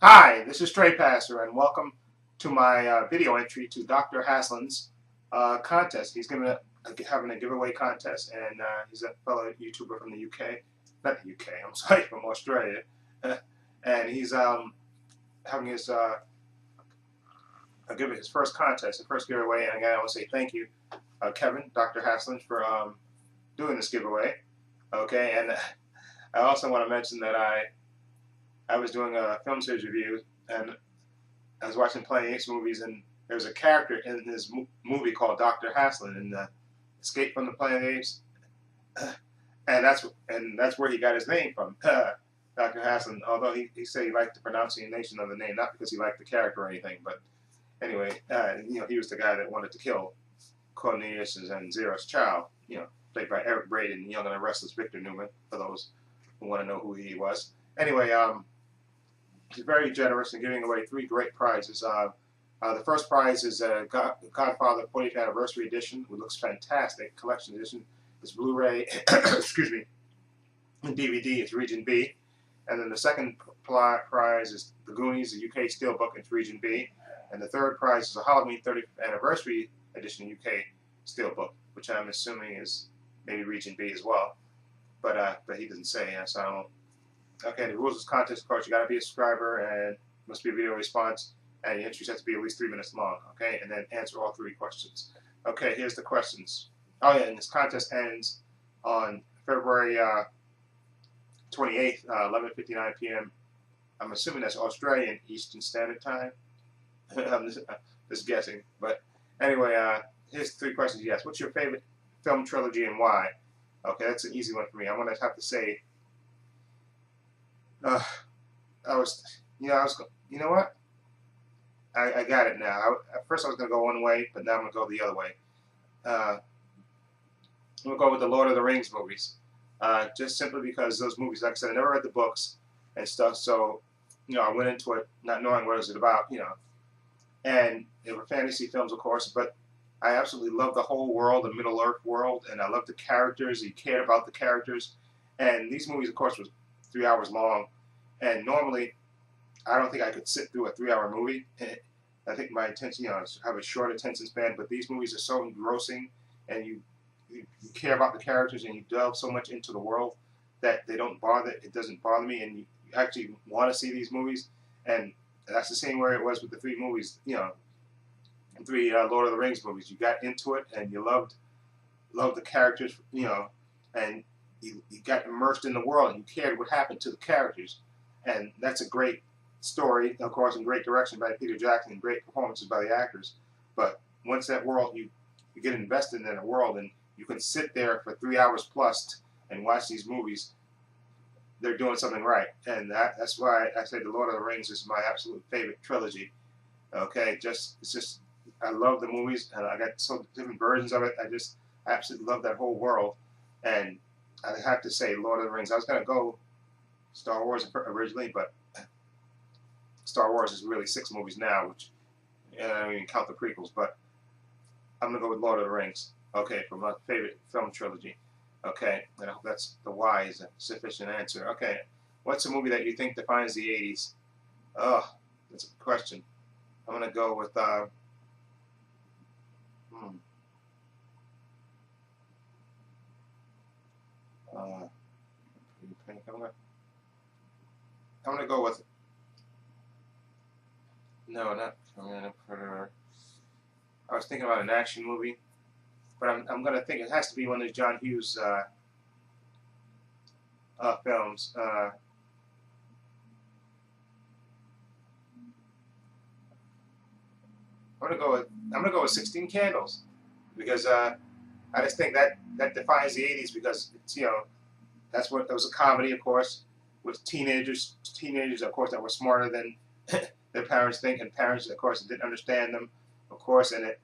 Hi, this is Stray Passer, and welcome to my video entry to Dr. Hasslein's contest. He's having a giveaway contest, and he's a fellow YouTuber from the UK, not the UK, I'm sorry, from Australia, and he's having his first contest, his first giveaway. And again, I want to say thank you, Kevin, Dr. Hasslein, for doing this giveaway. Okay, and I also want to mention that I was doing a film series review, and I was watching Planet Apes movies, and there was a character in this movie called Dr. Hasslein in Escape from the Planet Apes, and that's where he got his name from, Dr. Hasslein. Although he said he liked the pronunciation of the name, not because he liked the character or anything, but anyway, he was the guy that wanted to kill Cornelius and Zero's child, played by Eric Braeden, Young and the Restless Victor Newman, for those who want to know who he was. Anyway, he's very generous in giving away 3 great prizes. The first prize is a Godfather 40th Anniversary Edition, which looks fantastic, collection edition. It's Blu-ray, excuse me, and DVD. It's Region B. And then the second prize is The Goonies, the UK Steelbook. It's Region B. And the third prize is a Halloween 30th Anniversary Edition UK Steelbook, which I'm assuming is maybe Region B as well. But he doesn't say, so I don't. Okay, the rules of this contest, of course, you got to be a subscriber, and must be a video response, and your entries have to be at least 3 minutes long, okay, and then answer all 3 questions. Okay, here's the questions. Oh yeah, and this contest ends on February 28th, 11:59 p.m. I'm assuming that's Australian Eastern Standard Time. I'm just guessing, but anyway, here's 3 questions you ask. What's your favorite film trilogy and why? Okay, that's an easy one for me. I'm gonna have to say. You know what? I got it now. At first I was going to go one way, but now I'm going to go the other way. I'm going to go with the Lord of the Rings movies. Just simply because those movies, like I said, I never read the books and stuff, so, I went into it not knowing what it was about, And they were fantasy films, of course, but I absolutely love the whole world, the Middle-earth world, and I love the characters. You cared about the characters. And these movies, of course, was 3 hours long. And normally, I don't think I could sit through a 3-hour movie. I think my attention, I have a short attention span, but these movies are so engrossing, and you care about the characters, and you delve so much into the world that it doesn't bother me, and you actually want to see these movies. And that's the same way it was with the 3 movies, the 3 Lord of the Rings movies. You got into it, and you loved the characters, and you got immersed in the world, and you cared what happened to the characters. And that's a great story, of course, and great direction by Peter Jackson, and great performances by the actors. But once that world, you get invested in a world, and you can sit there for 3 hours plus and watch these movies, they're doing something right. And that's why I say The Lord of the Rings is my absolute favorite trilogy. Okay, I love the movies, and I got so different versions of it. I absolutely love that whole world. And I have to say, Lord of the Rings, I was going to go Star Wars originally, but Star Wars is really 6 movies now, which I don't even count the prequels, but I'm going to go with Lord of the Rings, okay, for my favorite film trilogy. Okay, and I hope that's the why is a sufficient answer. Okay, what's a movie that you think defines the 80s? Oh, that's a good question. I'm going to go with, I'm gonna go with not Predator. I was thinking about an action movie, but I'm gonna think it has to be one of John Hughes films. I'm gonna go with 16 Candles, because I just think that defines the 80s, because it's that was a comedy, of course, with teenagers, of course, that were smarter than their parents think, and parents, of course, didn't understand them, of course. And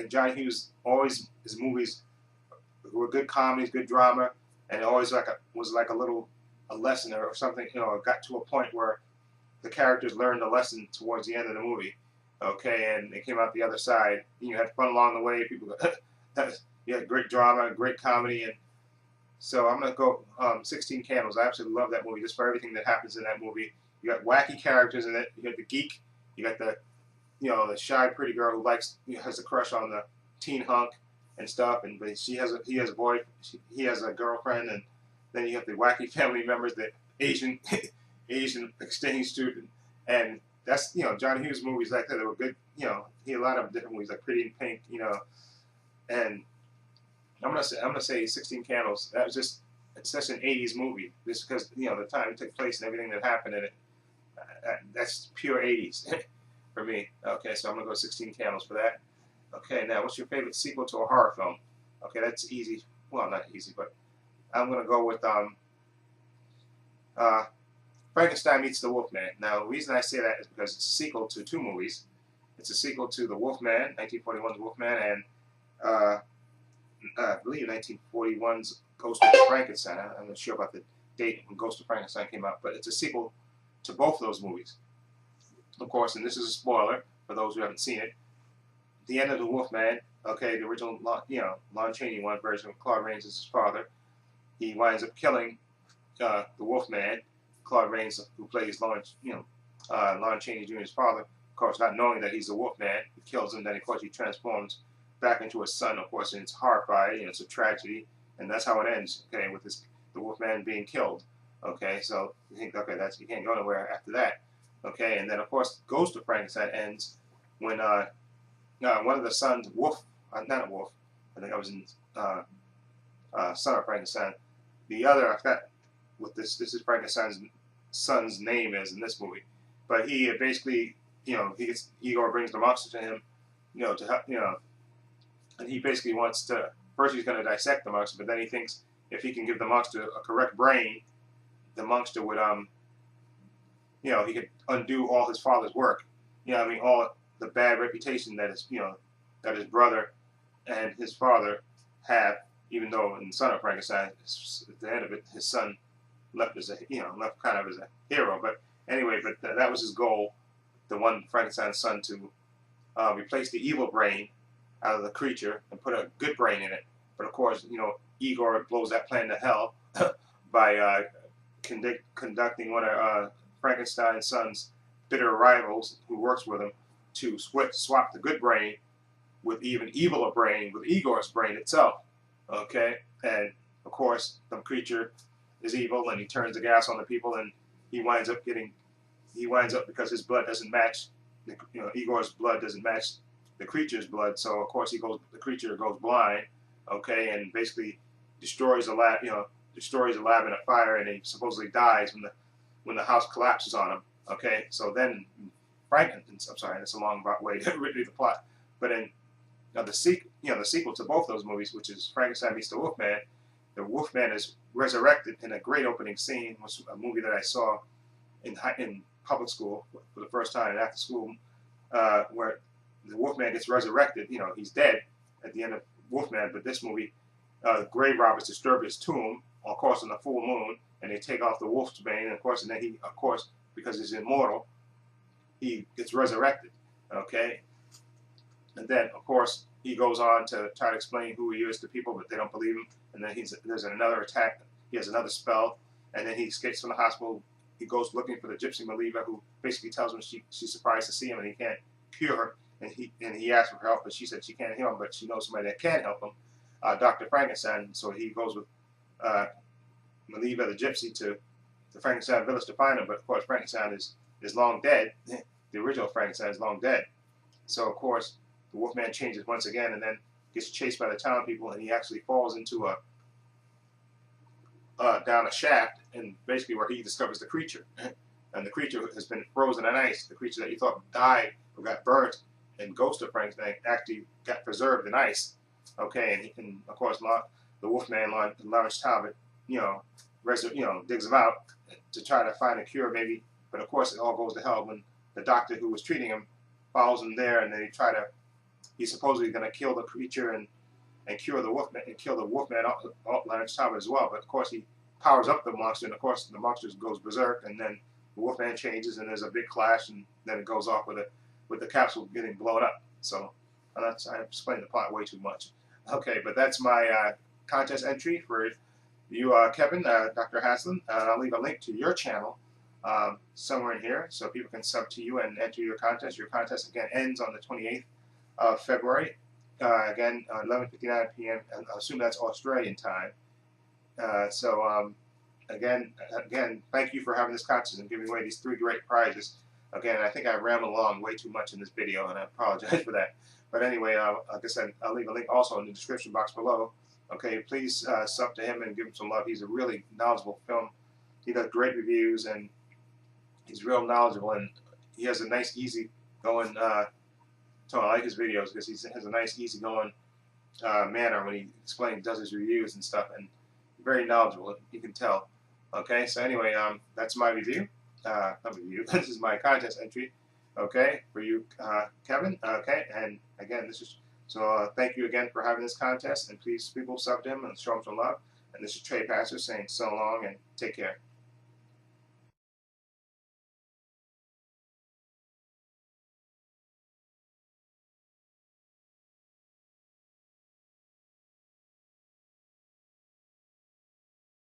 John Hughes, always his movies were good comedies, good drama, and it always was like a lesson or something. It got to a point where the characters learned a lesson towards the end of the movie. Okay, and they came out the other side. You had fun along the way. People, you had great drama, great comedy, and so I'm going to go 16 Candles. I absolutely love that movie, just for everything that happens in that movie. You got wacky characters in it. You got the geek. You got the the shy pretty girl who likes has a crush on the teen hunk and stuff, and but he has a boy, he has a girlfriend, and then you have the wacky family members, the Asian Asian exchange student, and that's John Hughes movies like that. They were good. He had a lot of different movies like Pretty in Pink, and I'm gonna say 16 Candles. That was just it's such an 80s movie, just because the time it took place and everything that happened in it. That's pure 80s for me. Okay, so I'm gonna go 16 Candles for that. Okay, now what's your favorite sequel to a horror film? Okay, that's easy. Well, not easy, but I'm gonna go with Frankenstein Meets the Wolfman. Now, the reason I say that is because it's a sequel to two movies. It's a sequel to The Wolfman, 1941's Wolfman, and I believe 1941's Ghost of Frankenstein. I'm not sure about the date when Ghost of Frankenstein came out, but it's a sequel to both of those movies. Of course, and this is a spoiler for those who haven't seen it. The end of The Wolfman, okay, the original, Lon Chaney one version with Claude Rains as his father, he winds up killing the Wolfman. Claude Rains, who plays Lon Chaney Jr.'s father, of course, not knowing that he's the Wolfman, he kills him. Then, of course, he transforms back into a son, of course, and it's horrifying. It's a tragedy, and that's how it ends. Okay, with the Wolfman being killed. Okay, so you think, okay, you can't go nowhere after that. Okay, and then of course, Ghost of Frankenstein ends when one of the sons, not a wolf, I think I was in Son of Frankenstein. The other, I forgot what this is Frankenstein's son's name is in this movie, but he basically, Igor brings the monster to him, to help, and he basically wants to. First, he's going to dissect the monster, but then he thinks if he can give the monster a correct brain, the monster would, he could undo all his father's work. All the bad reputation that that his brother and his father have. Even though in Son of Frankenstein, at the end of it, his son left as left kind of as a hero. But anyway, that was his goal. The one Frankenstein's son to replace the evil brain out of the creature and put a good brain in it. But of course, Igor blows that plan to hell by conducting one of Frankenstein's son's bitter rivals, who works with him, to swap the good brain with even eviler brain, with Igor's brain itself. Okay, and of course, the creature is evil, and he turns the gas on the people, and he winds up because his blood doesn't match, Igor's blood doesn't match the creature's blood. So of course, the creature goes blind. Okay, and basically destroys the lab, destroys the lab in a fire, and he supposedly dies when the house collapses on him. Okay, so then I'm sorry, that's a long way to read the plot, but in the sequel to both those movies, which is Frankenstein Meets the Wolfman is resurrected in a great opening scene, which was a movie that I saw in public school for the first time, after school, where the Wolfman gets resurrected. He's dead at the end of Wolfman, but this movie, grave robbers disturb his tomb, of course, on the full moon, and they take off the wolf's bane, and then he, of course, because he's immortal, he gets resurrected. Okay, and then, of course, he goes on to try to explain who he is to people, but they don't believe him. And then there's another attack. He has another spell, and then he escapes from the hospital. He goes looking for the Gypsy Maliva, who basically tells him she's surprised to see him and he can't cure her. And he asks for help, but she said she can't heal him, but she knows somebody that can help him, Dr. Frankenstein. So he goes with Maliva the Gypsy to the Frankenstein village to find him. But of course, Frankenstein is long dead. The original Frankenstein is long dead. So of course, the Wolfman changes once again, and then gets chased by the town people, and he actually falls into down a shaft, and basically where he discovers the creature. And the creature has been frozen in ice. The creature that you thought died or got burnt in Ghost of Frankenstein actually got preserved in ice. Okay, and of course, the Wolfman, Lawrence Talbot, digs him out to try to find a cure, maybe. But of course, it all goes to hell when the doctor who was treating him follows him there, and then he's supposedly going to kill the creature and cure the Wolfman, and kill the Wolfman, Lawrence Talbot as well. But of course, he powers up the monster, and of course, the monster goes berserk, and then the Wolfman changes, and there's a big clash, and then it goes off with the capsule getting blown up. So I explained the plot way too much. Okay, but that's my contest entry for you, Kevin, Dr. Hasslein. I'll leave a link to your channel somewhere in here so people can sub to you and enter your contest. Your contest again ends on the 28th of February. Again, 11:59 p.m. I assume that's Australian time. Again, thank you for having this contest and giving away these 3 great prizes. Again, I think I rambled along way too much in this video, and I apologize for that. But anyway, like I said, I'll leave a link also in the description box below. Okay, please sub to him and give him some love. He's a really knowledgeable film. He does great reviews, and he's real knowledgeable, and he has a nice, easy going tone. I like his videos because he has a nice, easy going manner when he does his reviews and stuff, and very knowledgeable. You can tell. Okay, so anyway, that's my review. Not review. This is my contest entry. Okay, for you, Kevin. Okay, and again, this is so. Thank you again for having this contest, and please, people, sub to him and show him some love. And this is Trey Pastor saying so long and take care.